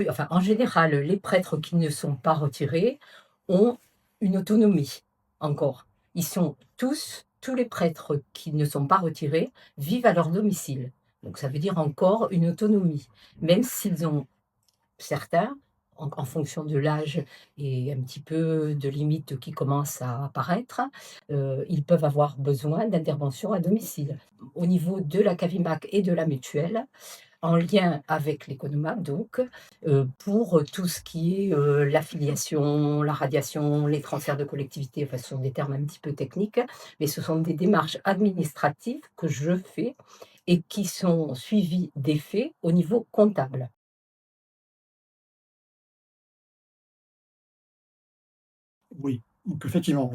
enfin, en général, les prêtres qui ne sont pas retirés ont une autonomie encore. Tous les prêtres qui ne sont pas retirés vivent à leur domicile. Donc ça veut dire encore une autonomie, même s'ils ont certains, en fonction de l'âge et un petit peu de limites qui commencent à apparaître, ils peuvent avoir besoin d'intervention à domicile. Au niveau de la Cavimac et de la mutuelle, en lien avec l'économac donc, pour tout ce qui est, l'affiliation, la radiation, les transferts de collectivités, enfin ce sont des termes un petit peu techniques, mais ce sont des démarches administratives que je fais et qui sont suivies d'effet au niveau comptable. Oui, donc effectivement,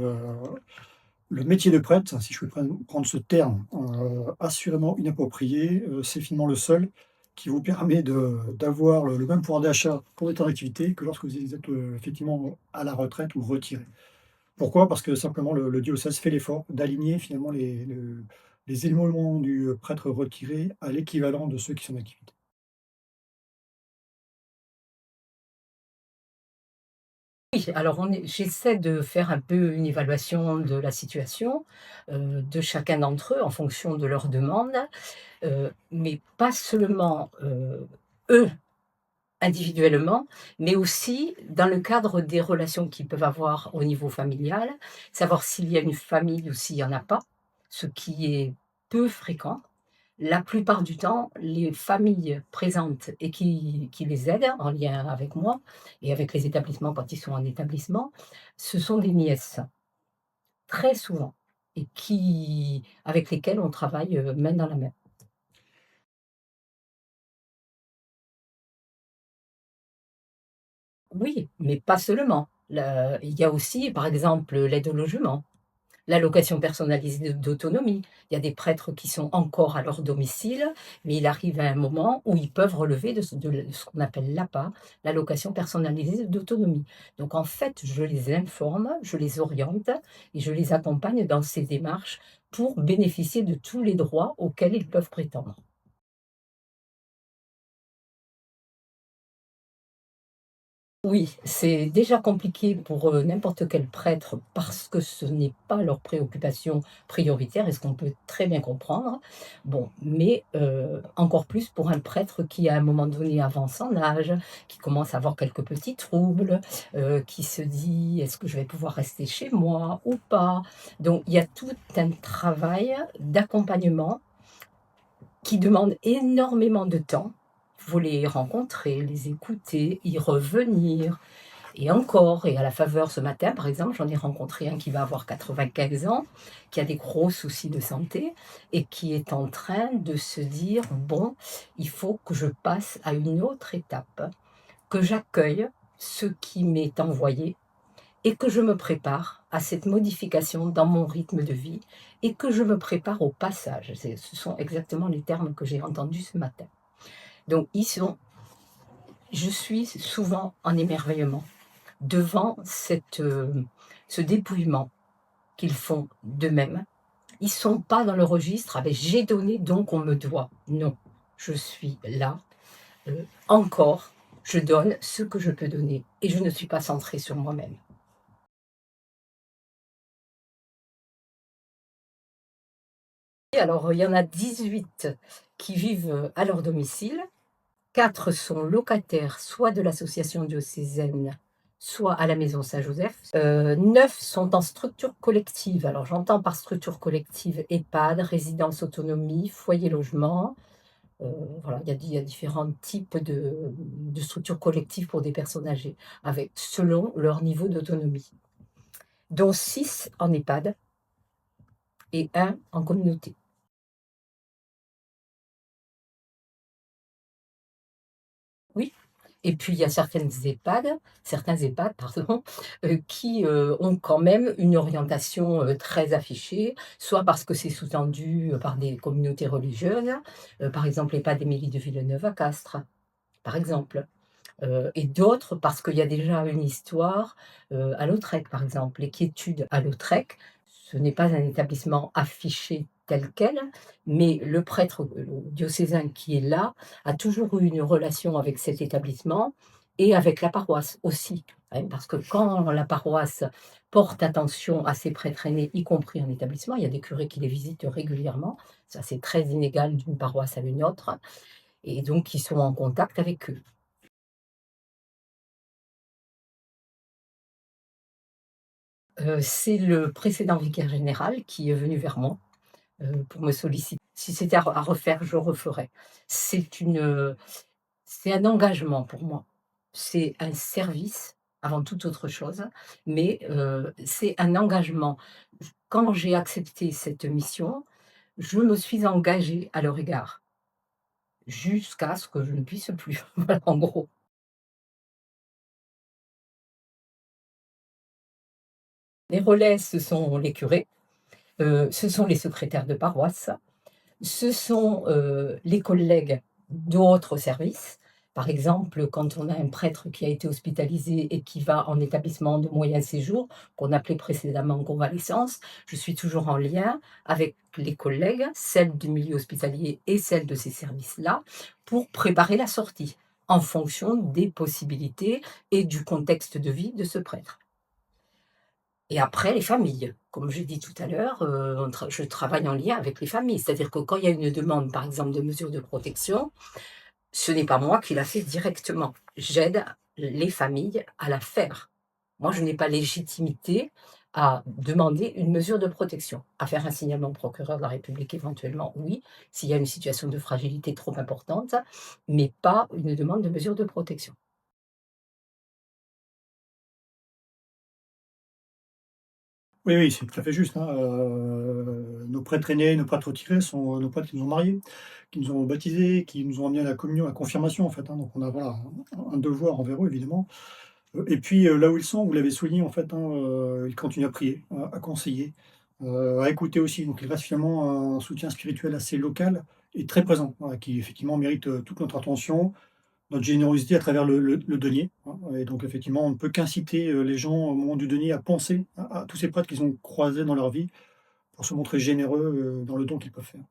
le métier de prêtre, si je peux prendre ce terme, assurément inapproprié, c'est finalement le seul qui vous permet d'avoir le même pouvoir d'achat pour être en activité que lorsque vous êtes, effectivement à la retraite ou retiré. Pourquoi? Parce que simplement le diocèse fait l'effort d'aligner finalement les émoluments du, prêtre retiré à l'équivalent de ceux qui sont en activité. Oui, alors j'essaie de faire un peu une évaluation de la situation, de chacun d'entre eux en fonction de leurs demandes, mais pas seulement, eux individuellement, mais aussi dans le cadre des relations qu'ils peuvent avoir au niveau familial, savoir s'il y a une famille ou s'il y en a pas, ce qui est peu fréquent. La plupart du temps, les familles présentes et qui les aident en lien avec moi et avec les établissements quand ils sont en établissement, ce sont des nièces, très souvent et avec lesquelles on travaille, main dans la main. Oui, mais pas seulement. Il y a aussi, par exemple, l'aide au logement, l'allocation personnalisée d'autonomie. Il y a des prêtres qui sont encore à leur domicile, mais il arrive à un moment où ils peuvent relever de ce qu'on appelle l'APA, l'allocation personnalisée d'autonomie. Donc en fait, je les informe, je les oriente et je les accompagne dans ces démarches pour bénéficier de tous les droits auxquels ils peuvent prétendre. Oui, c'est déjà compliqué pour, n'importe quel prêtre parce que ce n'est pas leur préoccupation prioritaire et ce qu'on peut très bien comprendre. Bon, mais encore plus pour un prêtre qui, à un moment donné, avance en âge, qui commence à avoir quelques petits troubles, qui se dit: «Est-ce que je vais pouvoir rester chez moi ou pas?» Donc il y a tout un travail d'accompagnement qui demandent énormément de temps. Il faut les rencontrer, les écouter, y revenir et encore et à la faveur ce matin, par exemple, j'en ai rencontré un qui va avoir 95 ans, qui a des gros soucis de santé et qui est en train de se dire: «Bon, il faut que je passe à une autre étape, que j'accueille ce qui m'est envoyé et que je me prépare à cette modification dans mon rythme de vie et que je me prépare au passage». Ce sont exactement les termes que j'ai entendus ce matin. Donc je suis souvent en émerveillement devant ce dépouillement qu'ils font d'eux-mêmes. Ils sont pas dans le registre: «Ah beh, j'ai donné donc on me doit». Non, je suis là, encore, je donne ce que je peux donner et je ne suis pas centrée sur moi-même. Et alors, il y en a 18 qui vivent, à leur domicile. 4 sont locataires soit de l'association diocésaine, soit à la maison Saint-Joseph. 9 sont en structure collective. Alors j'entends par structure collective EHPAD, résidence autonomie, foyer logement. Voilà, il y a différents types de structures collectives pour des personnes âgées, avec selon leur niveau d'autonomie, dont 6 en EHPAD et un en communauté. Oui. Et puis il y a certains EHPAD pardon, qui, ont quand même une orientation, très affichée, soit parce que c'est sous-tendu, par des communautés religieuses, par exemple l'EHPAD Émilie de Villeneuve à Castres, par exemple, et d'autres parce qu'il y a déjà une histoire, à Lautrec, par exemple. Les Quiétudes à Lautrec, ce n'est pas un établissement affiché tel quel, mais le prêtre, diocésain qui est là a toujours eu une relation avec cet établissement et avec la paroisse aussi, hein. Parce que quand la paroisse porte attention à ses prêtres aînés, y compris en établissement, il y a des curés qui les visitent régulièrement, ça c'est très inégal d'une paroisse à une autre et donc ils sont en contact avec eux. C'est le précédent vicaire général qui est venu vers moi, pour me solliciter. Si c'était à refaire, je referais. C'est une, c'est un engagement pour moi. C'est un service avant toute autre chose, mais c'est un engagement. Quand j'ai accepté cette mission, je me suis engagée à leur égard, jusqu'à ce que je ne puisse plus. Voilà, en gros. Les relais, ce sont les curés, ce sont les secrétaires de paroisse. Ce sont, les collègues d'autres services. Par exemple, quand on a un prêtre qui a été hospitalisé et qui va en établissement de moyen séjour, qu'on appelait précédemment convalescence, je suis toujours en lien avec les collègues, celles du milieu hospitalier et celles de ces services-là, pour préparer la sortie, en fonction des possibilités et du contexte de vie de ce prêtre. Et après les familles. Comme j'ai dit tout à l'heure, je travaille en lien avec les familles. C'est-à-dire que quand il y a une demande, par exemple, de mesures de protection, ce n'est pas moi qui la fais directement. J'aide les familles à la faire. Moi, je n'ai pas légitimité à demander une mesure de protection. À faire un signalement au procureur de la République éventuellement, oui, s'il y a une situation de fragilité trop importante, mais pas une demande de mesure de protection. Oui, oui, c'est tout à fait juste, hein, nos prêtres aînés, nos prêtres retirés sont, nos prêtres qui nous ont mariés, qui nous ont baptisés, qui nous ont amenés à la communion, à la confirmation, en fait, hein, donc on a, voilà, un devoir envers eux, évidemment. Et puis, là où ils sont, vous l'avez souligné, en fait, hein, ils continuent à prier, à conseiller, à écouter aussi, donc il reste finalement un soutien spirituel assez local et très présent, voilà, qui effectivement mérite, toute notre attention, notre générosité à travers le denier, hein, et donc effectivement, on ne peut qu'inciter, les gens au moment du denier à penser à tous ces prêtres qu'ils ont croisés dans leur vie pour se montrer généreux, dans le don qu'ils peuvent faire.